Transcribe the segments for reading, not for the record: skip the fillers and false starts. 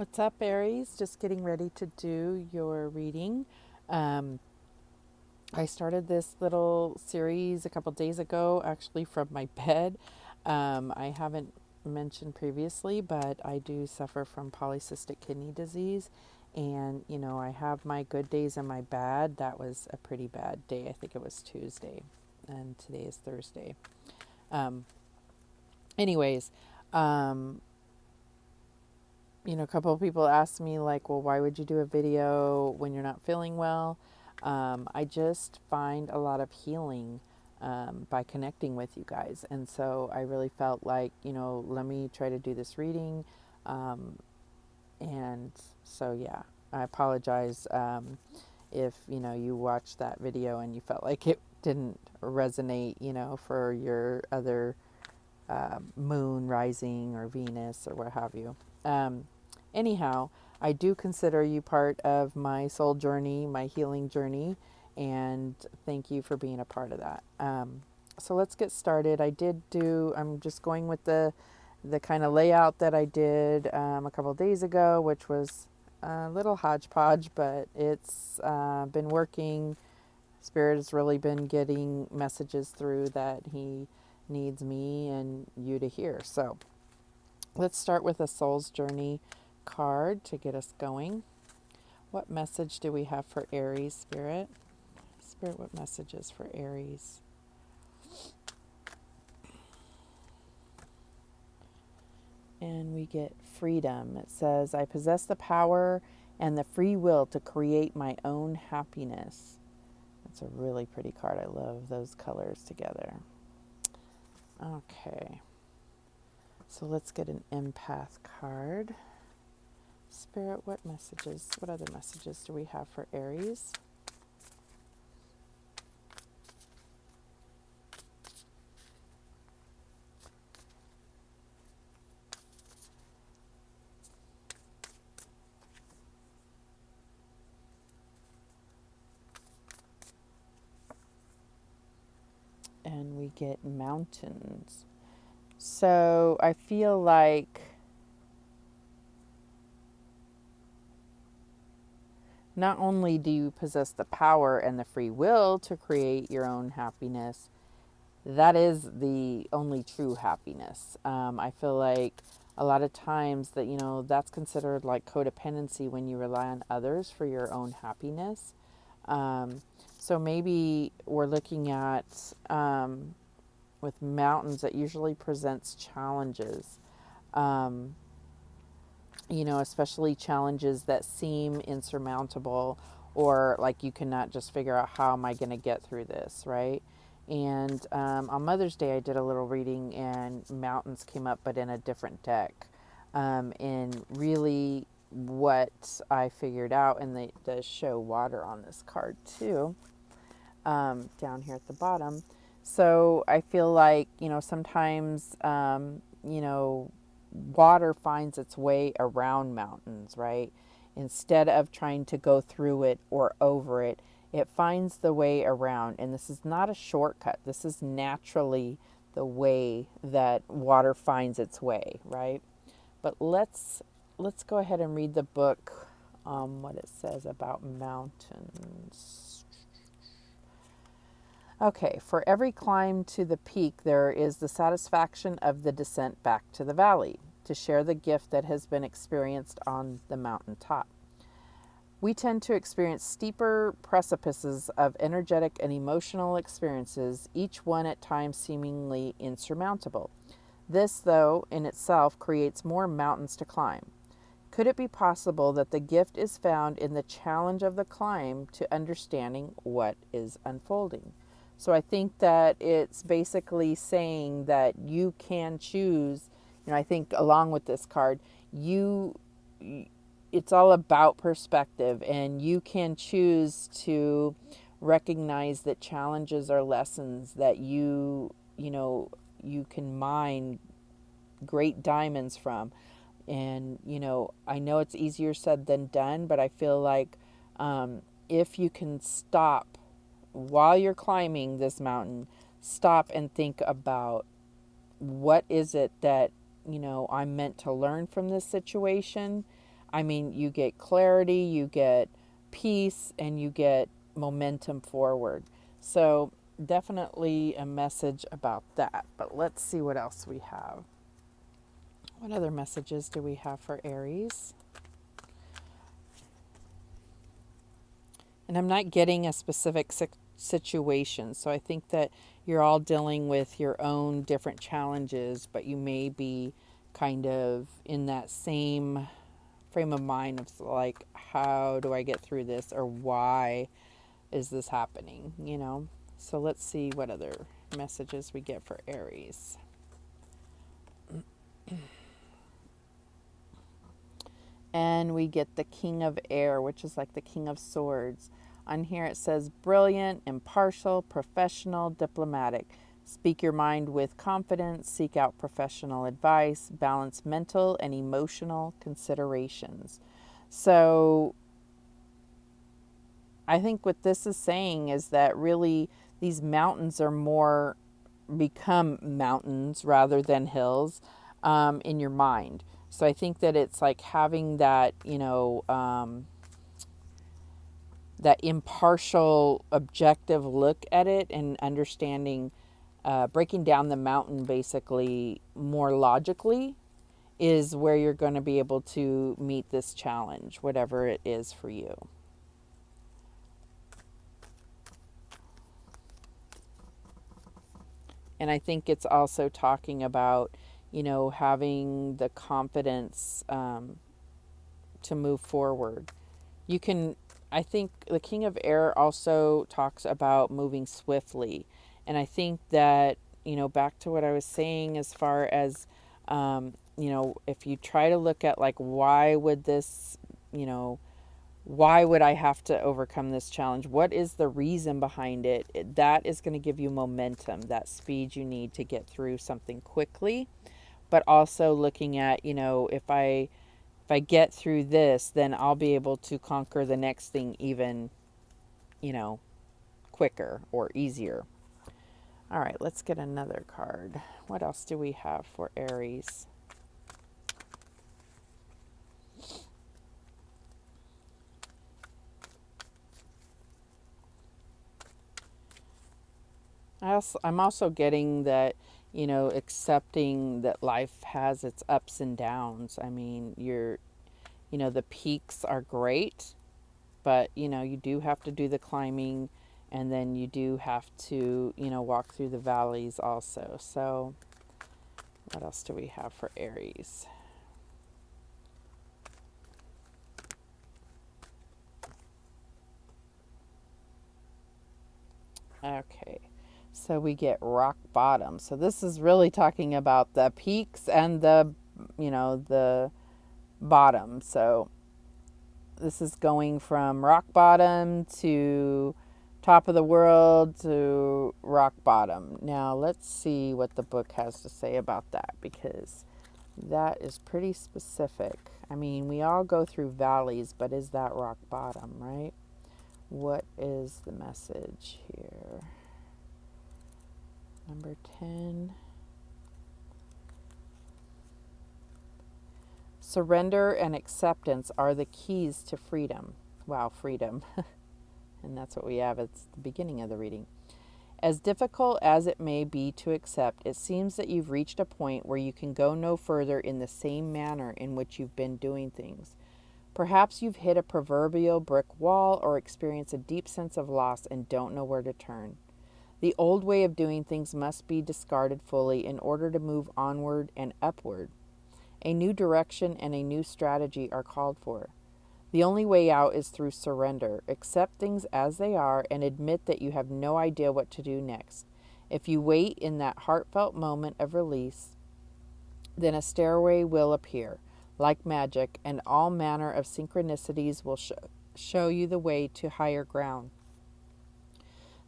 What's up, Aries? Just getting ready to do your reading. Um, I started this little series a couple days ago, actually from my bed. I haven't mentioned previously, but I do suffer from polycystic kidney disease. And, I have my good days and my bad. That was a pretty bad day. I think it was Tuesday, and today is Thursday. Um, anyways, um, a couple of people asked me, like, well, why would you do a video when you're not feeling well? I just find a lot of healing by connecting with you guys. And so I really felt like, let me try to do this reading. Um, and so, yeah, I apologize if, you watched that video and you felt like it didn't resonate, for your other moon rising or Venus or what have you. Um, Anyhow, I do consider you part of my soul journey, my healing journey, and thank you for being a part of that. So let's get started. I'm just going with the kind of layout that I did a couple days ago, which was a little hodgepodge, but it's been working. Spirit has really been getting messages through that he needs me and you to hear. So let's start with a soul's journey card to get us going. What message do we have for Aries, Spirit? Spirit, what messages for Aries? And we get freedom. It says, I possess the power and the free will to create my own happiness. That's a really pretty card. I love those colors together. Okay. So let's get an empath card. Spirit, what other messages do we have for Aries? And we get mountains. So I feel like not only do you possess the power and the free will to create your own happiness, that is the only true happiness. I feel like a lot of times that, that's considered like codependency when you rely on others for your own happiness. Um, so maybe we're looking at with mountains that usually presents challenges. Um, especially challenges that seem insurmountable or like you cannot just figure out how am I going to get through this, right? And on Mother's Day, I did a little reading and mountains came up, but in a different deck. And really, what I figured out, and they does show water on this card too, down here at the bottom. So I feel like, sometimes, water finds its way around mountains, right? Instead of trying to go through it or over it, it finds the way around. And this is not a shortcut. This is naturally the way that water finds its way, right? But let's go ahead and read the book, what it says about mountains. Okay, for every climb to the peak, there is the satisfaction of the descent back to the valley, to share the gift that has been experienced on the mountain top. We tend to experience steeper precipices of energetic and emotional experiences, each one at times seemingly insurmountable. This, though, in itself creates more mountains to climb. Could it be possible that the gift is found in the challenge of the climb to understanding what is unfolding? So I think that it's basically saying that you can choose, I think along with this card, it's all about perspective, and you can choose to recognize that challenges are lessons that you can mine great diamonds from. And, I know it's easier said than done, but I feel like if you can stop while you're climbing this mountain, stop and think about what is it that, I'm meant to learn from this situation. I mean, you get clarity, you get peace, and you get momentum forward. So definitely a message about that. But let's see what else we have. What other messages do we have for Aries? And I'm not getting a specific situation. So I think that you're all dealing with your own different challenges, but you may be kind of in that same frame of mind of like, how do I get through this, or why is this happening, you know? So let's see what other messages we get for Aries. And we get the King of Air, which is like the King of Swords. On here it says brilliant, impartial, professional, diplomatic. Speak your mind with confidence, seek out professional advice, balance mental and emotional considerations. So I think what this is saying is that really these mountains are more become mountains rather than hills in your mind. So I think that it's like having that, that impartial, objective look at it and understanding, breaking down the mountain basically more logically is where you're going to be able to meet this challenge, whatever it is for you. And I think it's also talking about, having the confidence to move forward. You can, I think the King of Air also talks about moving swiftly. And I think that, back to what I was saying as far as, if you try to look at like, why would this, why would I have to overcome this challenge? What is the reason behind it? That is going to give you momentum, that speed you need to get through something quickly. But also looking at, if I get through this, then I'll be able to conquer the next thing even, quicker or easier. All right, let's get another card. What else do we have for Aries? I'm also getting that, accepting that life has its ups and downs. I mean, the peaks are great, but, you do have to do the climbing, and then you do have to, walk through the valleys also. So what else do we have for Aries? Okay. So we get rock bottom. So this is really talking about the peaks and the bottom. So this is going from rock bottom to top of the world to rock bottom. Now let's see what the book has to say about that, because that is pretty specific. I mean, we all go through valleys, but is that rock bottom, right? What is the message here? Number 10. Surrender and acceptance are the keys to freedom. Wow, freedom. And that's what we have at the beginning of the reading. As difficult as it may be to accept, it seems that you've reached a point where you can go no further in the same manner in which you've been doing things. Perhaps you've hit a proverbial brick wall or experienced a deep sense of loss and don't know where to turn. The old way of doing things must be discarded fully in order to move onward and upward. A new direction and a new strategy are called for. The only way out is through surrender. Accept things as they are and admit that you have no idea what to do next. If you wait in that heartfelt moment of release, then a stairway will appear, like magic, and all manner of synchronicities will show you the way to higher ground.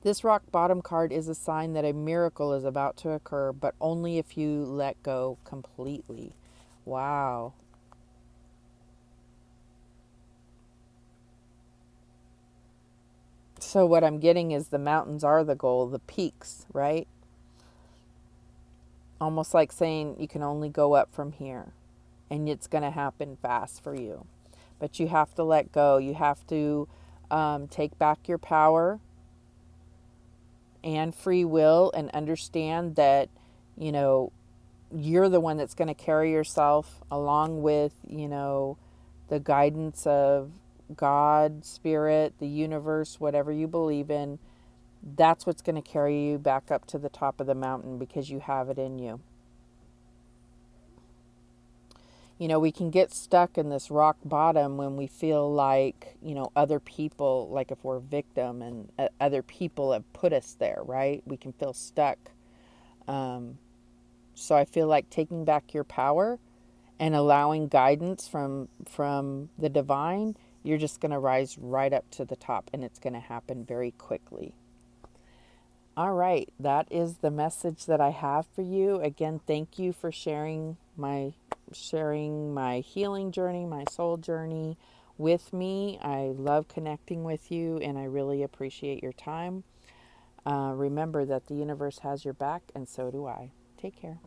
This rock bottom card is a sign that a miracle is about to occur, but only if you let go completely. Wow. So what I'm getting is the mountains are the goal, the peaks, right? Almost like saying you can only go up from here, and it's going to happen fast for you. but you have to let go. You have to take back your power and free will and understand that, you know, you're the one that's going to carry yourself along with, you know, the guidance of God, spirit, the universe, whatever you believe in. That's what's going to carry you back up to the top of the mountain because you have it in you. You know, we can get stuck in this rock bottom when we feel like, you know, other people, like if we're a victim and other people have put us there, right? We can feel stuck. So I feel like taking back your power and allowing guidance from the divine, you're just going to rise right up to the top, and it's going to happen very quickly. All right, that is the message that I have for you. Again, thank you for sharing my healing journey, my soul journey with me. I love connecting with you, and I really appreciate your time. Remember that the universe has your back, and so do I. Take care.